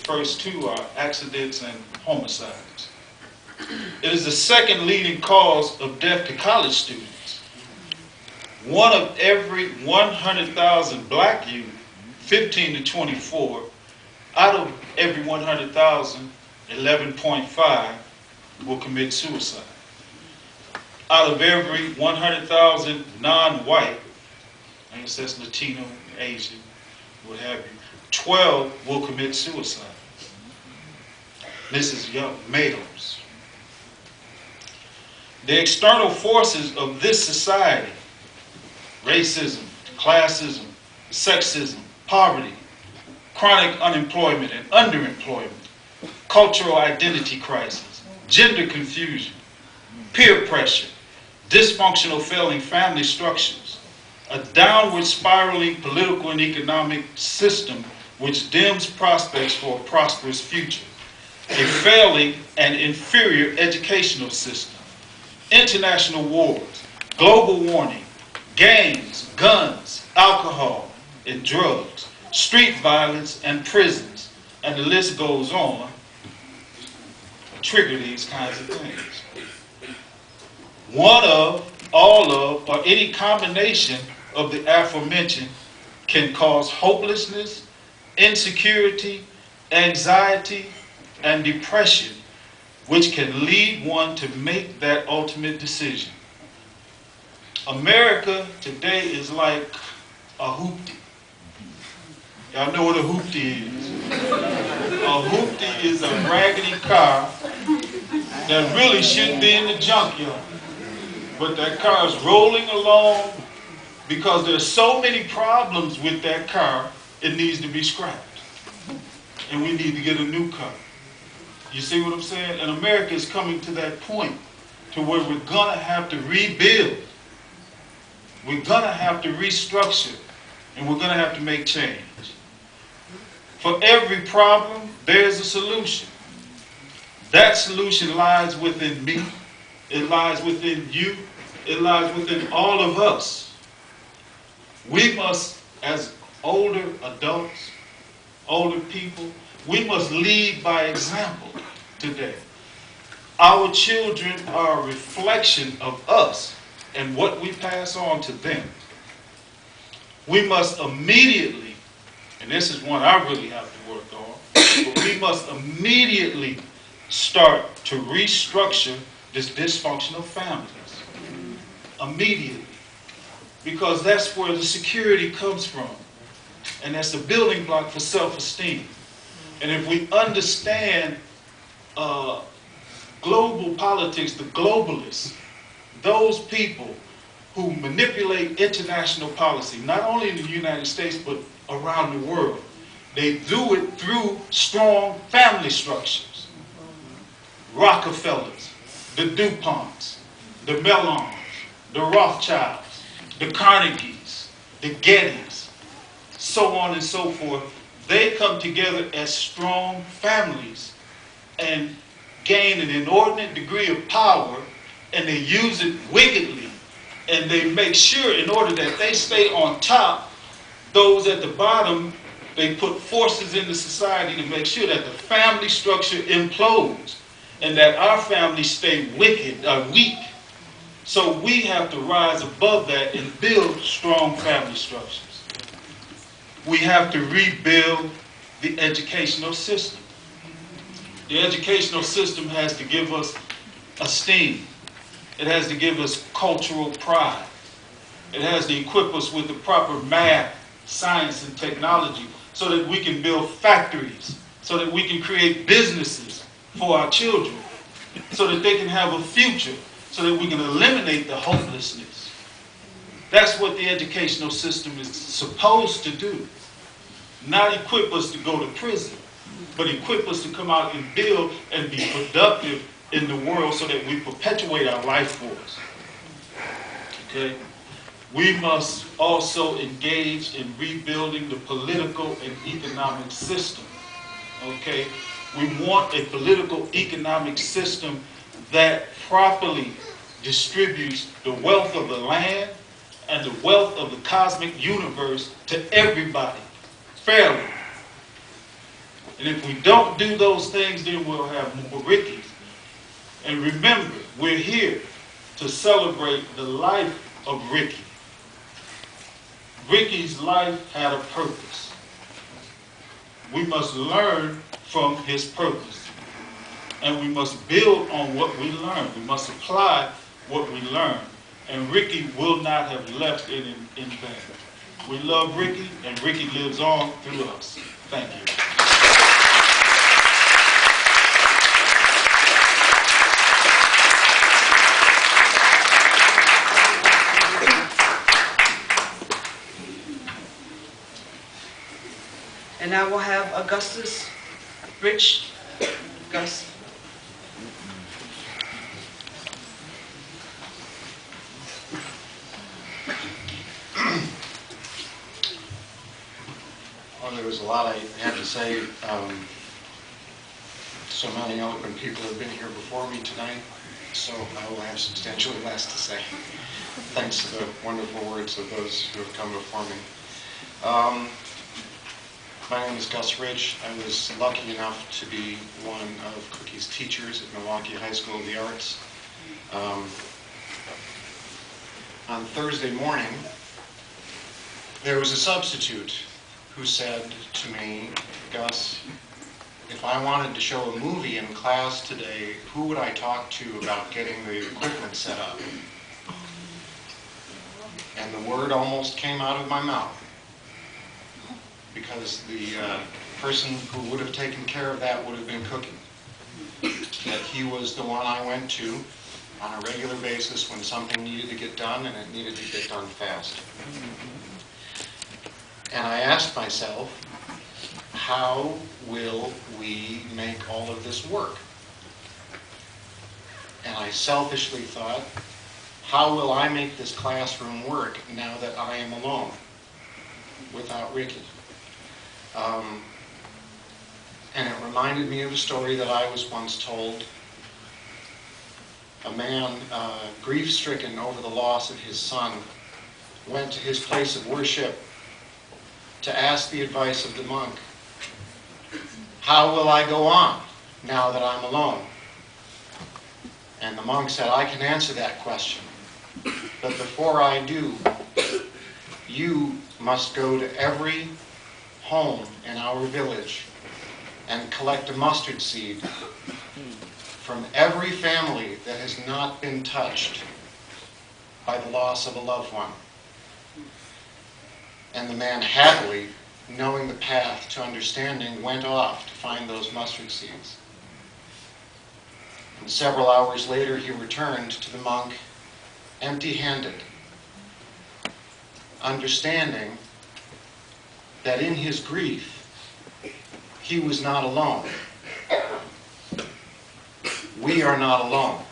first two are accidents and homicides. It is the second leading cause of death to college students. One of every 100,000 black youth, 15 to 24, out of every 100,000, 11.5 will commit suicide. Out of every 100,000 non-white, I guess that's Latino, Asian, what have you, 12 will commit suicide. This is young males. The external forces of this society, racism, classism, sexism, poverty, chronic unemployment and underemployment, cultural identity crisis, gender confusion, peer pressure, dysfunctional failing family structures, a downward spiraling political and economic system which dims prospects for a prosperous future, a failing and inferior educational system, international wars, global warming, gangs, guns, alcohol, and drugs, street violence and prisons, and the list goes on, trigger these kinds of things. One of, all of, or any combination of the aforementioned can cause hopelessness, insecurity, anxiety, and depression, which can lead one to make that ultimate decision. America today is like a hoopty. Y'all know what a hoopty is. A hoopty is a raggedy car that really shouldn't be in the junkyard. But that car is rolling along because there's so many problems with that car, it needs to be scrapped. And we need to get a new car. You see what I'm saying? And America is coming to that point to where we're going to have to rebuild. We're going to have to restructure. And we're going to have to make change. For every problem, there's a solution. That solution lies within me. It lies within you. It lies within all of us. We must, as older adults, older people, we must lead by example today. Our children are a reflection of us and what we pass on to them. We must immediately, and this is one I really have to work on, but we must immediately start to restructure this dysfunctional families. Immediately. Because that's where the security comes from. And that's the building block for self-esteem. And if we understand global politics, the globalists, those people who manipulate international policy, not only in the United States, but around the world, they do it through strong family structures. Rockefellers, the DuPonts, the Mellons, the Rothschilds, the Carnegies, the Gettys, so on and so forth. They come together as strong families and gain an inordinate degree of power, and they use it wickedly. And they make sure, in order that they stay on top, those at the bottom, they put forces into society to make sure that the family structure implodes and that our families stay weak. So we have to rise above that and build strong family structures. We have to rebuild the educational system. The educational system has to give us esteem. It has to give us cultural pride. It has to equip us with the proper math, science, and technology so that we can build factories, so that we can create businesses for our children, so that they can have a future, so that we can eliminate the hopelessness. That's what the educational system is supposed to do. Not equip us to go to prison, but equip us to come out and build and be productive in the world so that we perpetuate our life force. Okay? We must also engage in rebuilding the political and economic system. Okay? We want a political economic system that properly distributes the wealth of the land and the wealth of the cosmic universe to everybody fairly. And if we don't do those things, then we'll have more Rickies. And remember, we're here to celebrate the life of Ricky. Ricky's life had a purpose. We must learn from his purpose. And we must build on what we learned. We must apply what we learned. And Ricky will not have left it in vain. We love Ricky, and Ricky lives on through us. Thank you. And now we'll have Augustus Rich. Gus. Well, there was a lot I had to say. So many eloquent people have been here before me tonight, so I will have substantially less to say. Thanks to the wonderful words of those who have come before me. My name is Gus Rich. I was lucky enough to be one of Cookie's teachers at Milwaukee High School of the Arts. On Thursday morning, there was a substitute who said to me, Gus, if I wanted to show a movie in class today, who would I talk to about getting the equipment set up? And the word almost came out of my mouth, because the person who would have taken care of that would have been Cookie. That he was the one I went to on a regular basis when something needed to get done, and it needed to get done fast. And I asked myself, how will we make all of this work? And I selfishly thought, how will I make this classroom work now that I am alone, without Ricky? And it reminded me of a story that I was once told. A man, grief-stricken over the loss of his son, went to his place of worship to ask the advice of the monk. How will I go on now that I'm alone? And the monk said, I can answer that question. But before I do, you must go to every home in our village and collect a mustard seed from every family that has not been touched by the loss of a loved one. And the man happily, knowing the path to understanding, went off to find those mustard seeds. And several hours later, he returned to the monk empty-handed, understanding that in his grief, he was not alone. We are not alone.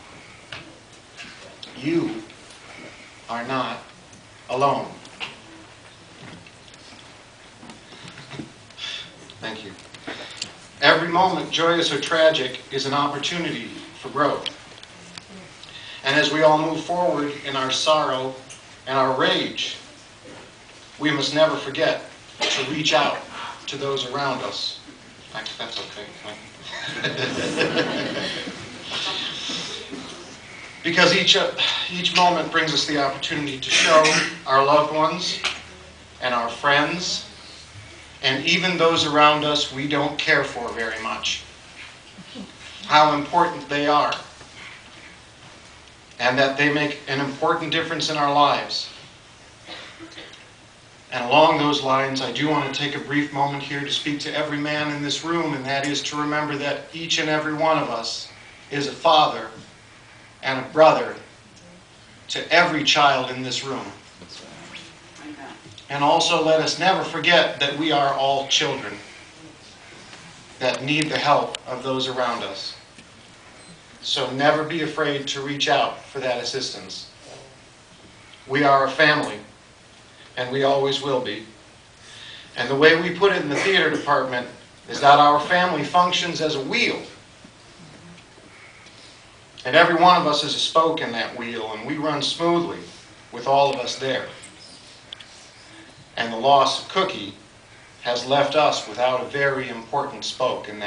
You are not alone. Thank you. Every moment, joyous or tragic, is an opportunity for growth. And as we all move forward in our sorrow and our rage, we must never forget to reach out to those around us. That's okay. Because each moment brings us the opportunity to show our loved ones and our friends and even those around us we don't care for very much how important they are, and that they make an important difference in our lives. And along those lines, I do want to take a brief moment here to speak to every man in this room, and that is to remember that each and every one of us is a father and a brother to every child in this room. And also let us never forget that we are all children that need the help of those around us. So never be afraid to reach out for that assistance. We are a family, and we always will be. And the way we put it in the theater department is that our family functions as a wheel. And every one of us is a spoke in that wheel, and we run smoothly with all of us there. And the loss of Cookie has left us without a very important spoke in that